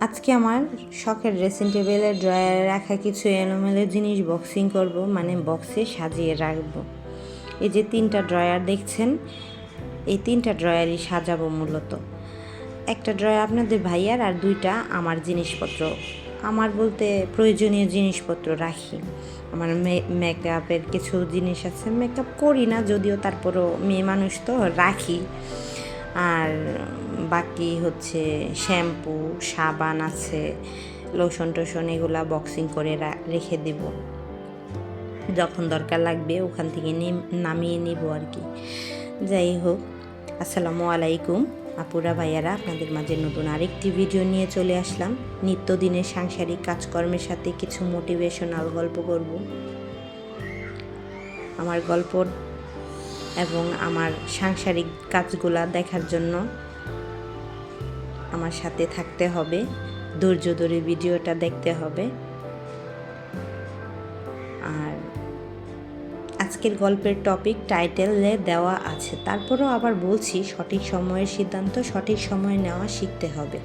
আজকে আমার শখের ড্রেসিং টেবিলের ড্রয়ারে রাখা কিছু এলোমেলো জিনিস বক্সিং করব, মানে বক্সে সাজিয়ে রাখবো। এই যে 3টা ড্রয়ার দেখছেন, এই 3টা ড্রয়ারই সাজাবো মূলত। একটা ড্রয়ার আপনাদের ভাইয়ার আর 2টা আমার জিনিসপত্র, আমার বলতে প্রয়োজনীয় জিনিসপত্র রাখি। আমার মেকআপের কিছু জিনিস আছে, মেকআপ করি না যদিও, তারপরও মেয়ে মানুষ তো রাখি। আর বাকি হচ্ছে শ্যাম্পু, সাবান আছে, লোশন টোশন, এগুলা বক্সিং করে রেখে দেব, যখন দরকার লাগবে ওখান থেকে নামিয়ে নিব আর কি। যাই হোক, আসসালামু আলাইকুম আপুরা ভাইয়ারা, আপনাদের মাঝে নতুন আরেকটি ভিডিও নিয়ে চলে আসলাম। নিত্যদিনের সাংসারিক কাজকর্মের সাথে কিছু মোটিভেশনাল গল্প করব। আমার গল্প এবং আমার সাংসারিক কাজগুলা দেখার জন্য আমার সাথে থাকতে হবে, ধৈর্য ধরে ভিডিওটা দেখতে হবে। আর আজকের গল্পের টপিক টাইটেলে দেওয়া আছে, তারপরেও আবার বলছি, সঠিক সময়ের সিদ্ধান্ত সঠিক সময়ে নেওয়া শিখতে হবে।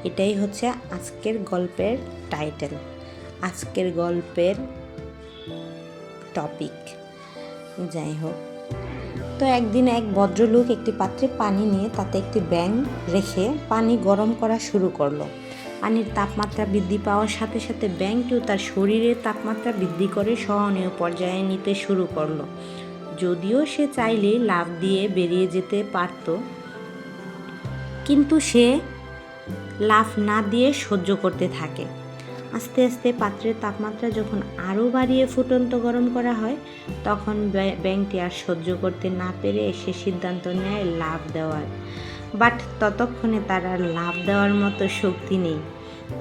এটাই হচ্ছে আজকের গল্পের টাইটেল, আজকের গল্পের টপিক। যাই হোক, তো একদিন এক ভদ্রলোক একটি পাত্রে পানি নিয়ে তাতে একটি ব্যাঙ রেখে পানি গরম করা শুরু করলো। পানির তাপমাত্রা বৃদ্ধি পাওয়ার সাথে সাথে ব্যাঙটিও তার শরীরের তাপমাত্রা বৃদ্ধি করে সহনীয় পর্যায়ে নিতে শুরু করলো। যদিও সে চাইলে লাফ দিয়ে বেরিয়ে যেতে পারত, কিন্তু সে লাফ না দিয়ে সহ্য করতে থাকে। আস্তে আস্তে পাত্রের তাপমাত্রা যখন আরও বাড়িয়ে ফুটন্ত গরম করা হয়, তখন ব্যাঙটি আর সহ্য করতে না পেরে সে সিদ্ধান্ত নেয় লাফ দেওয়ার। বাট ততক্ষণে তার আর লাফ দেওয়ার মতো শক্তি নেই।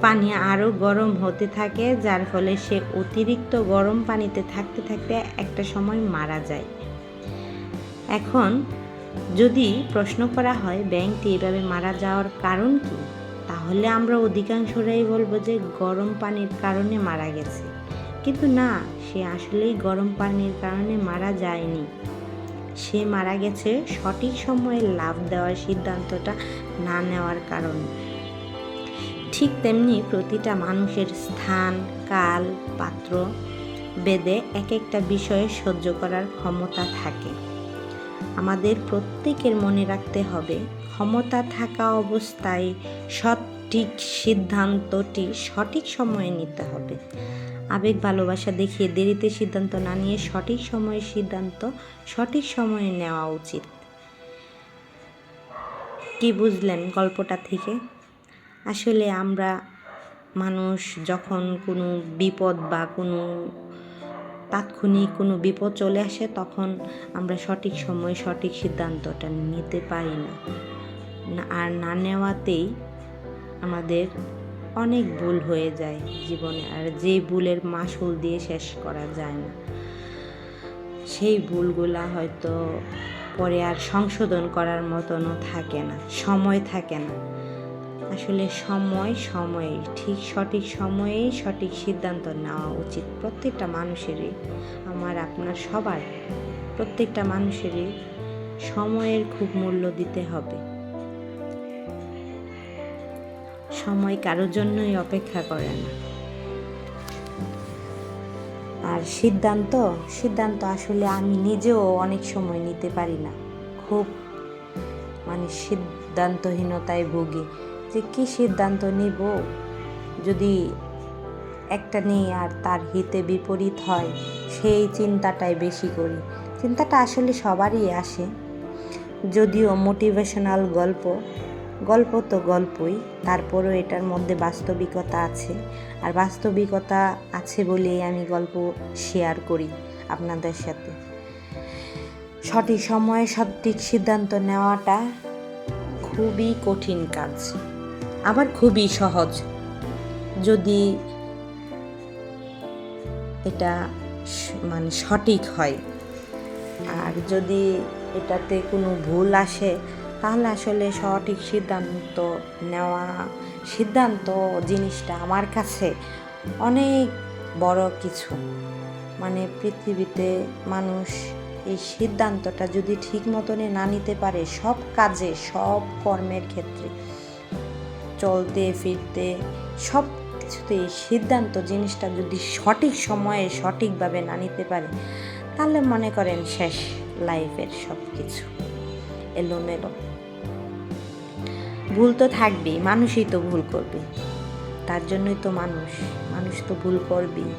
পানি আরও গরম হতে থাকে, যার ফলে সে অতিরিক্ত গরম পানিতে থাকতে থাকতে একটা সময় মারা যায়। এখন যদি প্রশ্ন করা হয় ব্যাঙটি এভাবে মারা যাওয়ার কারণ কি, তাহলে আমরা অধিকাংশরাই বলবো যে গরম পানির কারণে মারা গেছে। কিন্তু না, সে আসলেই গরম পানির কারণে মারা যায়নি। সে মারা গেছে সঠিক সময়ে লাফ দেওয়ার সিদ্ধান্তটা না নেওয়ার কারণে। ঠিক তেমনি প্রতিটা মানুষের স্থান, কাল, পাত্র ভেদে এক একটা বিষয়ে সহ্য করার ক্ষমতা থাকে। আমাদের প্রত্যেকের মনে রাখতে হবে, ক্ষমতা থাকা অবস্থায় সঠিক সিদ্ধান্তটি সঠিক সময়ে নিতে হবে। আবেগ ভালোবাসা দেখিয়ে দেরিতে সিদ্ধান্ত না নিয়ে সঠিক সময়ের সিদ্ধান্ত সঠিক সময়ে নেওয়া উচিত। কি বুঝলেন গল্পটা থেকে? আসলে আমরা মানুষ যখন কোনো বিপদ বা কোনো তাৎক্ষণিক কোনো বিপদ চলে আসে, তখন আমরা সঠিক সময়ে সঠিক সিদ্ধান্তটা নিতে পারি না, আর না নেওয়াতেই আমাদের অনেক ভুল হয়ে যায় জীবনে। আর যে ভুলের মাসুল দিয়ে শেষ করা যায় না, সেই ভুলগুলা হয়তো পরে আর সংশোধন করার মতনও থাকে না, সময় থাকে না। আসলে সময়ে ঠিক সঠিক সময়েই সঠিক সিদ্ধান্ত নেওয়া উচিত প্রত্যেকটা মানুষেরই, আমার আপনার সবার, প্রত্যেকটা মানুষেরই সময়ের খুব মূল্য দিতে হবে। সময় কারোর জন্যই অপেক্ষা করে না। আর সিদ্ধান্ত আসলে আমি নিজেও অনেক সময় নিতে পারি না, খুব সিদ্ধান্তহীনতায় ভুগি যে কি সিদ্ধান্ত নিব, যদি একটা নেই আর তার হিতে বিপরীত হয়, সেই চিন্তাটাই বেশি করি। চিন্তাটা আসলে সবারই আসে, যদিও মোটিভেশনাল গল্প তো গল্পই, তারপরেও এটার মধ্যে বাস্তবিকতা আছে। আর বাস্তবিকতা আছে বলেই আমি গল্প শেয়ার করি আপনাদের সাথে। সঠিক সময়ে সঠিক সিদ্ধান্ত নেওয়াটা খুবই কঠিন কাজ, আবার খুবই সহজ যদি এটা সঠিক হয়। আর যদি এটাতে কোনো ভুল আসে, তাহলে আসলে সঠিক সিদ্ধান্ত জিনিসটা আমার কাছে অনেক বড় কিছু। পৃথিবীতে মানুষ এই সিদ্ধান্তটা যদি ঠিক মতনে না নিতে পারে, সব কাজে সব কর্মের ক্ষেত্রে, চলতে ফিরতে সব কিছুতেই সিদ্ধান্ত জিনিসটা যদি সঠিক সময়ে সঠিকভাবে না নিতে পারে তাহলে মনে করেন শেষ লাইফের সব কিছু এলোমেলো। ভুল তো থাকবেই, মানুষই তো ভুল করবে, তার জন্যই তো মানুষ তো ভুল করবেই।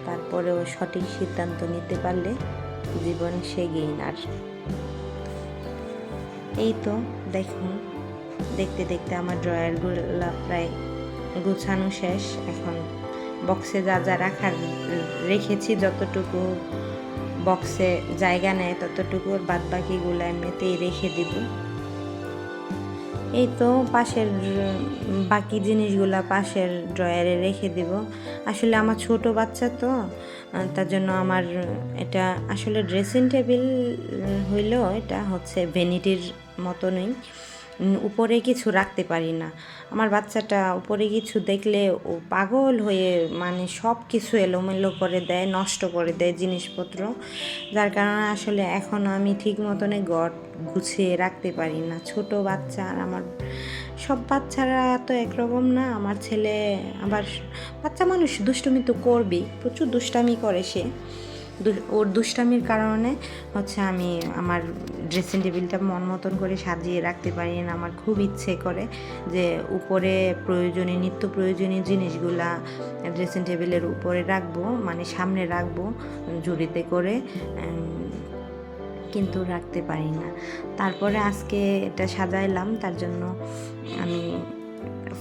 তারপরেও সঠিক সিদ্ধান্ত নিতে পারলে জীবন সে গেইনার। এই তো দেখুন, দেখতে দেখতে আমার ড্রয়ারগুলো প্রায় গুছানো শেষ। এখন বক্সে যা যা রাখার রেখেছি, যতটুকু বক্সে জায়গা নেয় ততটুকু, বাদ বাকিগুলো এমনিতেই রেখে দিব। এই তো পাশের বাকি জিনিসগুলো পাশের ড্রয়ারে রেখে দিব। আসলে আমার ছোট বাচ্চা তো, তার জন্য আমার এটা আসলে ড্রেসিং টেবিল হইলেও এটা হচ্ছে ভ্যানিটির মতনই, উপরে কিছু রাখতে পারি না। আমার বাচ্চাটা উপরে কিছু দেখলে ও পাগল হয়ে মানে সব কিছু এলোমেলো করে দেয়, নষ্ট করে দেয় জিনিসপত্র, যার কারণে আসলে এখন আমি ঠিক মতনে ঘর গুছিয়ে রাখতে পারি না। ছোট বাচ্চা, আর আমার সব বাচ্চারা তো একরকম না। আমার ছেলে আবার বাচ্চা মানুষ, দুষ্টুমি তো করবেই, প্রচুর দুষ্টামি করে সে। ওর দুষ্টামির কারণে হচ্ছে আমি আমার ড্রেসিং টেবিলটা মন মতন করে সাজিয়ে রাখতে পারি না। আমার খুব ইচ্ছে করে যে উপরে নিত্য প্রয়োজনীয় জিনিসগুলা ড্রেসিং টেবিলের উপরে রাখবো, মানে সামনে রাখবো ঝুড়িতে করে, কিন্তু রাখতে পারি না। তারপরে আজকে এটা সাজাইলাম, তার জন্য আমি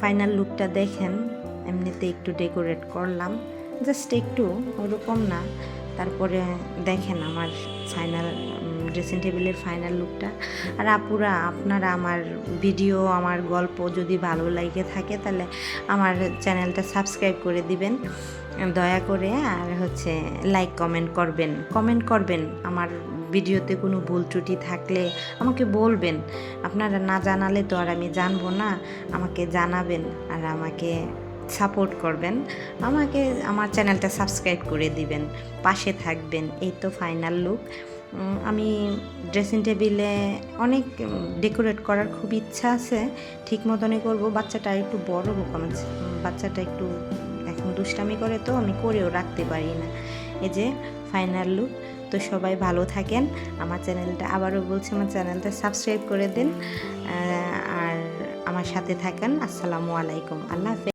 ফাইনাল লুকটা দেখেন, এমনিতে একটু ডেকোরেট করলাম, জাস্ট একটু, ওরকম না। তারপরে দেখেন আমার ফাইনাল ড্রেসিং টেবিলের ফাইনাল লুকটা। আর আপুরা, আপনারা আমার ভিডিও, আমার গল্প যদি ভালো লাগে থাকে তাহলে আমার চ্যানেলটা সাবস্ক্রাইব করে দিবেন দয়া করে। আর হচ্ছে লাইক কমেন্ট করবেন। আমার ভিডিওতে কোনো ভুল ত্রুটি থাকলে আমাকে বলবেন। আপনারা না জানালে তো আর আমি জানবো না, আমাকে জানাবেন আর আমাকে সাপোর্ট করবেন, আমাকে আমার চ্যানেলটা সাবস্ক্রাইব করে দিবেন, পাশে থাকবেন। এই তো ফাইনাল লুক। আমি ড্রেসিং টেবিলে অনেক ডেকোরেট করার খুব ইচ্ছা আছে, ঠিক মতনই করবো। বাচ্চাটা একটু বড় হোক, আমার বাচ্চাটা একটু এখন দুষ্টামি করে তো আমি করেও রাখতে পারি না। এই যে ফাইনাল লুক। তো সবাই ভালো থাকেন, আমার চ্যানেলটা আবারও বলছি, আমার চ্যানেলটা সাবস্ক্রাইব করে দিন আর আমার সাথে থাকেন। আসসালামু আলাইকুম, আল্লাহ হাফেজ।